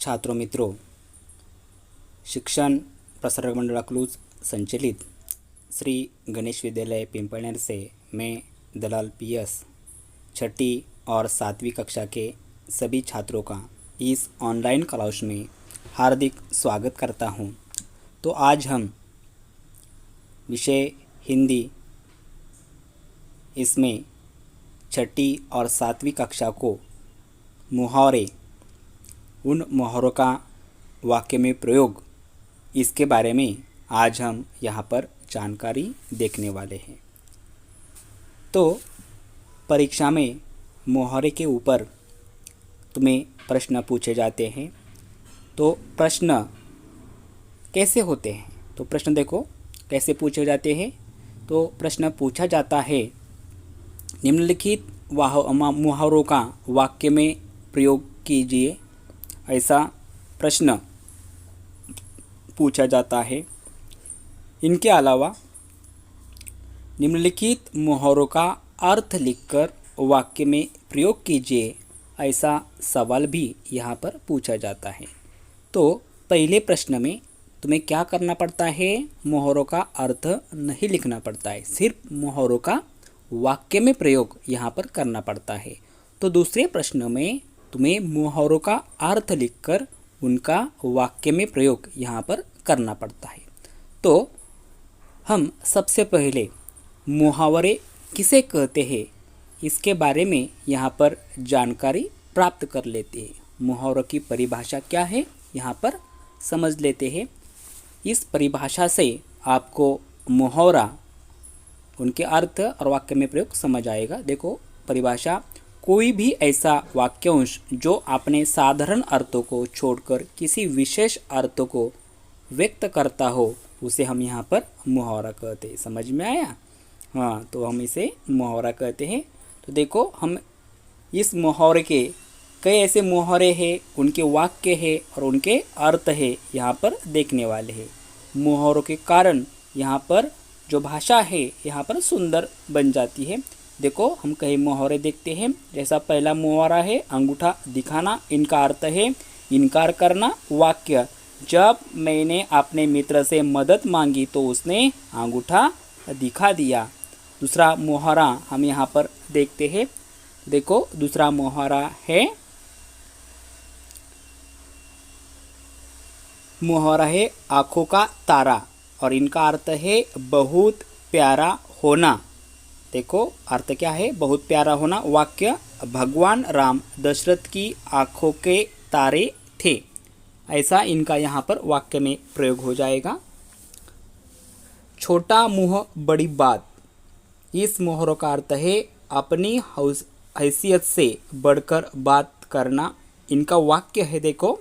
छात्रों मित्रों, शिक्षण प्रसारक मंडल अकलूज संचालित श्री गणेश विद्यालय पिंपलनेर से मैं दलाल पीएस छठी और सातवीं कक्षा के सभी छात्रों का इस ऑनलाइन क्लास में हार्दिक स्वागत करता हूं। तो आज हम विषय हिंदी इसमें छठी और सातवीं कक्षा को मुहावरे, उन मुहावरों का वाक्य में प्रयोग, इसके बारे में आज हम यहाँ पर जानकारी देखने वाले हैं। तो परीक्षा में मुहावरे के ऊपर तुम्हें प्रश्न पूछे जाते हैं। तो प्रश्न कैसे होते हैं? तो प्रश्न देखो कैसे पूछे जाते हैं। तो प्रश्न पूछा जाता है, निम्नलिखित मुहावरों का वाक्य में प्रयोग कीजिए, ऐसा प्रश्न पूछा जाता है। इनके अलावा निम्नलिखित मुहावरों का अर्थ लिखकर वाक्य में प्रयोग कीजिए, ऐसा सवाल भी यहाँ पर पूछा जाता है। तो पहले प्रश्न में तुम्हें क्या करना पड़ता है? मुहावरों का अर्थ नहीं लिखना पड़ता है, सिर्फ मुहावरों का वाक्य में प्रयोग यहाँ पर करना पड़ता है। तो दूसरे प्रश्न में तुम्हें मुहावरों का अर्थ लिखकर उनका वाक्य में प्रयोग यहाँ पर करना पड़ता है। तो हम सबसे पहले मुहावरे किसे कहते हैं, इसके बारे में यहाँ पर जानकारी प्राप्त कर लेते हैं। मुहावरों की परिभाषा क्या है, यहाँ पर समझ लेते हैं। इस परिभाषा से आपको मुहावरा, उनके अर्थ और वाक्य में प्रयोग समझ आएगा। देखो परिभाषा, कोई भी ऐसा वाक्यांश जो अपने साधारण अर्थों को छोड़कर किसी विशेष अर्थ को व्यक्त करता हो, उसे हम यहाँ पर मुहावरा कहते हैं। समझ में आया? हाँ, तो हम इसे मुहावरा कहते हैं। तो देखो हम इस मुहावरे के कई ऐसे मुहावरे हैं, उनके वाक्य है और उनके अर्थ है, यहाँ पर देखने वाले हैं। मुहावरों के कारण यहाँ पर जो भाषा है यहाँ पर सुंदर बन जाती है। देखो हम कई मुहावरे देखते हैं। जैसा पहला मुहावरा है अंगूठा दिखाना, इनका अर्थ है इनकार करना। वाक्य, जब मैंने अपने मित्र से मदद मांगी तो उसने अंगूठा दिखा दिया। दूसरा मुहावरा हम यहाँ पर देखते हैं। देखो दूसरा मुहावरा है आँखों का तारा और इनका अर्थ है बहुत प्यारा होना। देखो अर्थ क्या है? बहुत प्यारा होना। वाक्य, भगवान राम दशरथ की आँखों के तारे थे, ऐसा इनका यहाँ पर वाक्य में प्रयोग हो जाएगा। छोटा मुंह बड़ी बात, इस मुहावरे का अर्थ है अपनी हैसियत से बढ़कर बात करना। इनका वाक्य है, देखो,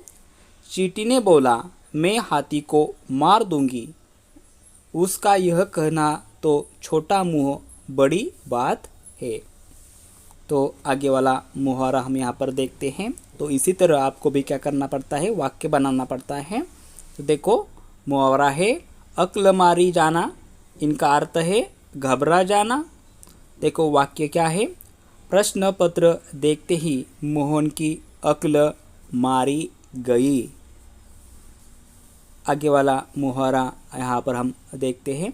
चींटी ने बोला मैं हाथी को मार दूंगी, उसका यह कहना तो छोटा मुंह बड़ी बात है। तो आगे वाला मुहावरा हम यहाँ पर देखते हैं। तो इसी तरह आपको भी क्या करना पड़ता है? वाक्य बनाना पड़ता है। तो देखो मुहावरा है अक्ल मारी जाना, इनका अर्थ है घबरा जाना। देखो वाक्य क्या है? प्रश्न पत्र देखते ही मोहन की अक्ल मारी गई। आगे वाला मुहावरा यहाँ पर हम देखते हैं।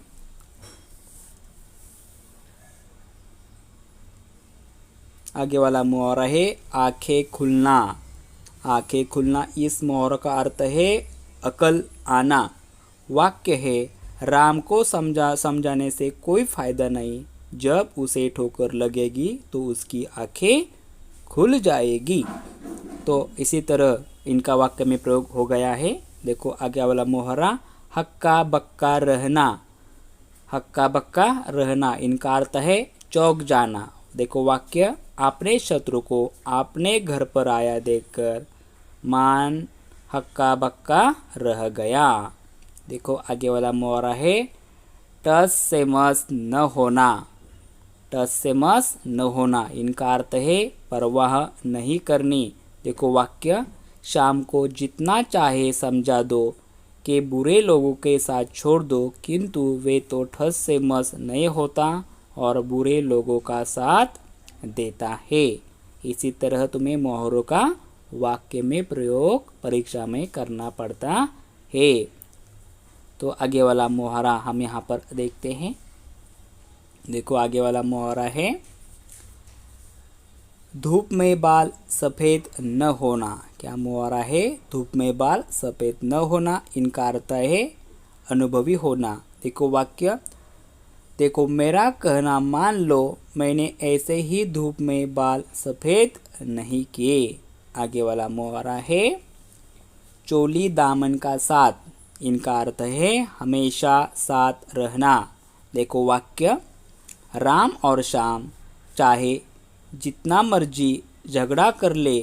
आगे वाला मुहावरा है आंखें खुलना। आंखें खुलना, इस मुहावरे का अर्थ है अकल आना। वाक्य है राम को समझाने से कोई फायदा नहीं, जब उसे ठोकर लगेगी तो उसकी आंखें खुल जाएगी। तो इसी तरह इनका वाक्य में प्रयोग हो गया है। देखो आगे वाला मुहावरा हक्का बक्का रहना। हक्का बक्का रहना, इनका अर्थ है चौंक जाना। देखो वाक्य, अपने शत्रु को अपने घर पर आया देखकर मान हक्का बक्का रह गया। देखो आगे वाला मुहावरा है टस से मस न होना। टस से मस न होना, इनका अर्थ है परवाह नहीं करनी। देखो वाक्य, शाम को जितना चाहे समझा दो कि बुरे लोगों के साथ छोड़ दो, किंतु वे तो ठस से मस नहीं होता और बुरे लोगों का साथ देता है। इसी तरह तुम्हें मुहावरों का वाक्य में प्रयोग परीक्षा में करना पड़ता है। तो आगे वाला मुहावरा हम यहाँ पर देखते हैं। देखो आगे वाला मुहावरा है, धूप में बाल सफ़ेद न होना। क्या मुहावरा है? धूप में बाल सफ़ेद न होना। इनका अर्थ है अनुभवी होना। देखो वाक्य, देखो मेरा कहना मान लो, मैंने ऐसे ही धूप में बाल सफ़ेद नहीं किए। आगे वाला मुहावरा है, चोली दामन का साथ। इनका अर्थ है हमेशा साथ रहना। देखो वाक्य, राम और श्याम चाहे जितना मर्जी झगड़ा कर ले,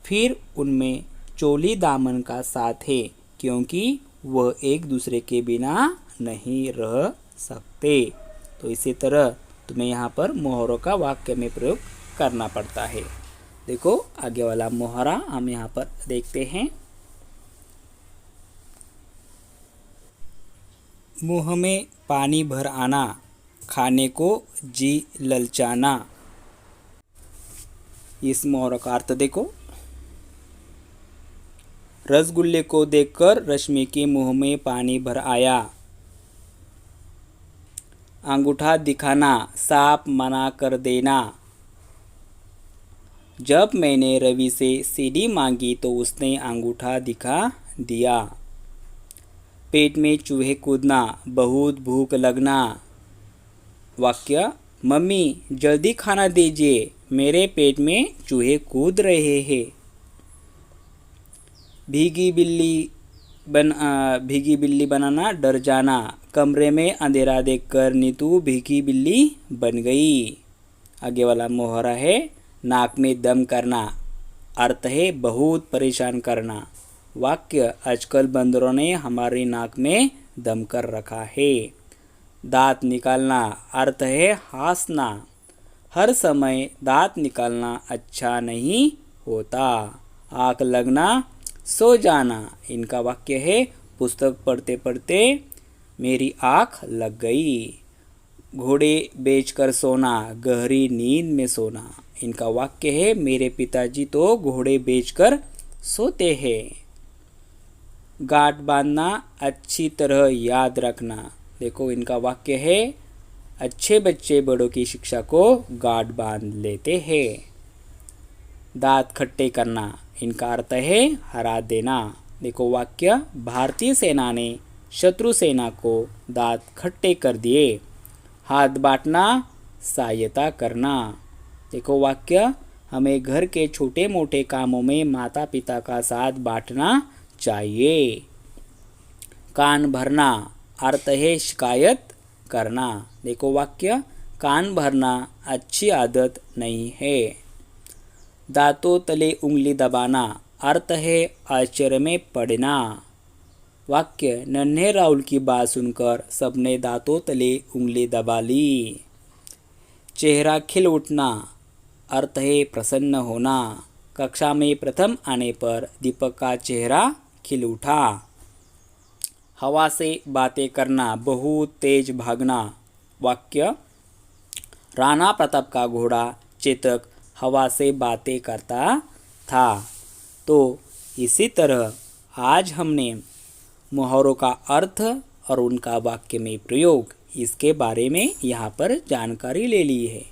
फिर उनमें चोली दामन का साथ है, क्योंकि वह एक दूसरे के बिना नहीं रह सकते। तो इसी तरह तुम्हें यहाँ पर मुहावरों का वाक्य में प्रयोग करना पड़ता है। देखो आगे वाला मुहावरा हम यहाँ पर देखते हैं। मुँह में पानी भर आना, खाने को जी ललचाना। इस मुहावरे का अर्थ देखो, रसगुल्ले को देखकर रश्मि के मुंह में पानी भर आया। अंगूठा दिखाना, साफ मना कर देना। जब मैंने रवि से सीढ़ी मांगी तो उसने अंगूठा दिखा दिया। पेट में चूहे कूदना, बहुत भूख लगना। वाक्य, मम्मी जल्दी खाना दीजिए, मेरे पेट में चूहे कूद रहे हैं। भीगी बिल्ली बनाना डर जाना। कमरे में अंधेरा देखकर नीतू भीगी बिल्ली बन गई। आगे वाला मुहावरा है, नाक में दम करना। अर्थ है बहुत परेशान करना। वाक्य, आजकल बंदरों ने हमारी नाक में दम कर रखा है। दांत निकालना। अर्थ है हंसना। हर समय दांत निकालना अच्छा नहीं होता। आँख लगना, सो जाना। इनका वाक्य है, पुस्तक पढ़ते पढ़ते मेरी आँख लग गई। घोड़े बेचकर सोना, गहरी नींद में सोना। इनका वाक्य है, मेरे पिताजी तो घोड़े बेचकर सोते हैं। गांठ बांधना, अच्छी तरह याद रखना। देखो इनका वाक्य है, अच्छे बच्चे बड़ों की शिक्षा को गांठ बांध लेते हैं। दांत खट्टे करना। इनका अर्थ है हरा देना। देखो वाक्य, भारतीय सेना ने शत्रु सेना को दांत खट्टे कर दिए। हाथ बांटना, सहायता करना। देखो वाक्य, हमें घर के छोटे मोटे कामों में माता पिता का साथ बांटना चाहिए। कान भरना, अर्थ है शिकायत करना। देखो वाक्य, कान भरना अच्छी आदत नहीं है। दांतों तले उंगली दबाना, अर्थ है आश्चर्य में पड़ना। वाक्य, नन्हे राहुल की बात सुनकर सबने दांतों तले उंगली दबा ली। चेहरा खिल उठना, अर्थ है प्रसन्न होना। कक्षा में प्रथम आने पर दीपक का चेहरा खिल उठा। हवा से बातें करना, बहुत तेज भागना। वाक्य, राणा प्रताप का घोड़ा चेतक हवा से बातें करता था। तो इसी तरह आज हमने मुहावरों का अर्थ और उनका वाक्य में प्रयोग इसके बारे में यहाँ पर जानकारी ले ली है।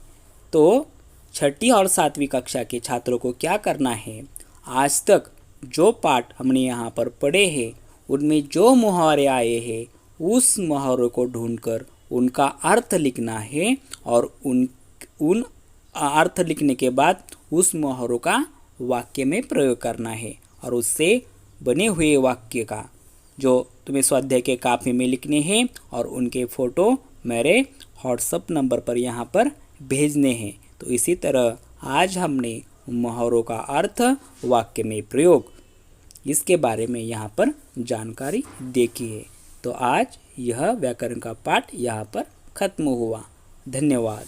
तो छठी और 7वीं कक्षा के छात्रों को क्या करना है, आज तक जो पाठ हमने यहाँ पर पढ़े हैं उनमें जो मुहावरे आए हैं उस मुहावरों को ढूंढकर उनका अर्थ लिखना है और उन अर्थ लिखने के बाद उस मुहावरों का वाक्य में प्रयोग करना है और उससे बने हुए वाक्य का जो तुम्हें स्वाध्याय के कापी में लिखने हैं और उनके फ़ोटो मेरे व्हाट्सएप नंबर पर यहाँ पर भेजने हैं। तो इसी तरह आज हमने मुहावरों का अर्थ, वाक्य में प्रयोग इसके बारे में यहाँ पर जानकारी देखी है। तो आज यह व्याकरण का पाठ यहाँ पर खत्म हुआ। धन्यवाद।